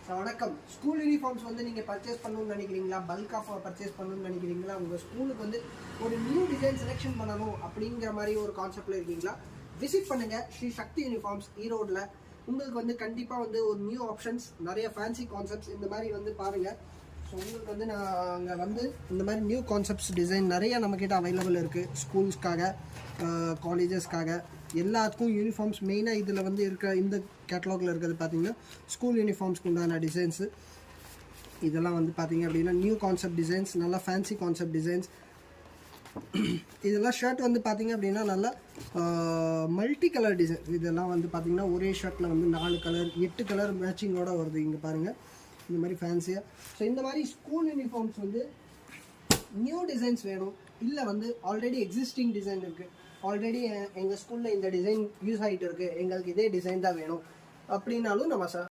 வணக்கம். School uniforms வந்து நீங்கள் பர்ச்சேஸ் பண்ணணும்னு நினைக்கிறீங்களா? பல்க் ஆஃப் பர்ச்சேஸ் பண்ணணும்னு நினைக்கிறீங்களா? உங்கள் ஸ்கூலுக்கு வந்து ஒரு நியூ டிசைன் செலெக்ஷன் பண்ணணும் அப்படிங்கிற மாதிரி ஒரு கான்செப்டில் இருக்கீங்களா? விசிட் பண்ணுங்கள் ஸ்ரீ சக்தி யூனிஃபார்ம்ஸ் ஈரோடில். உங்களுக்கு வந்து கண்டிப்பாக வந்து ஒரு நியூ ஆப்ஷன்ஸ், நிறைய ஃபேன்சி கான்செப்ட்ஸ் இந்த மாதிரி வந்து பாருங்கள். ஸோ உங்களுக்கு வந்து நாங்கள் வந்து இந்த மாதிரி நியூ கான்செப்ட்ஸ் டிசைன் நிறையா நம்மக்கிட்ட அவைலபிள் இருக்குது. ஸ்கூல்ஸ்க்காக, காலேஜஸ்க்காக எல்லாத்துக்கும் யூனிஃபார்ம்ஸ் மெயினாக இதில் வந்து இருக்க இந்த கேட்டலாகில் இருக்கிறது பார்த்திங்கன்னா ஸ்கூல் யூனிஃபார்ம்ஸ்க்கு உண்டான டிசைன்ஸு. இதெல்லாம் வந்து பார்த்திங்க அப்படின்னா நியூ கான்செப்ட் டிசைன்ஸ், நல்லா ஃபேன்சி கான்செப்ட் டிசைன்ஸ். இதெல்லாம் ஷர்ட் வந்து பார்த்திங்க அப்படின்னா நல்லா மல்டி கலர் டிசைன். இதெல்லாம் வந்து பார்த்திங்கன்னா ஒரே ஷர்ட்டில் வந்து 4 கலர் 8 கலர் மேட்சிங்கோடு வருது. இங்கே பாருங்கள் இந்த மாதிரி ஃபேன்சியாக. ஸோ இந்த மாதிரி ஸ்கூல் யூனிஃபார்ம்ஸ் வந்து நியூ டிசைன்ஸ் வேணும், இல்லை வந்து ஆல்ரெடி எக்ஸிஸ்டிங் டிசைன் இருக்குது, ஆல்ரெடி எங்கள் ஸ்கூலில் இந்த டிசைன் யூஸ் ஆகிட்டு இருக்குது, எங்களுக்கு இதே டிசைன் தான் வேணும் அப்படின்னாலும் நம்ம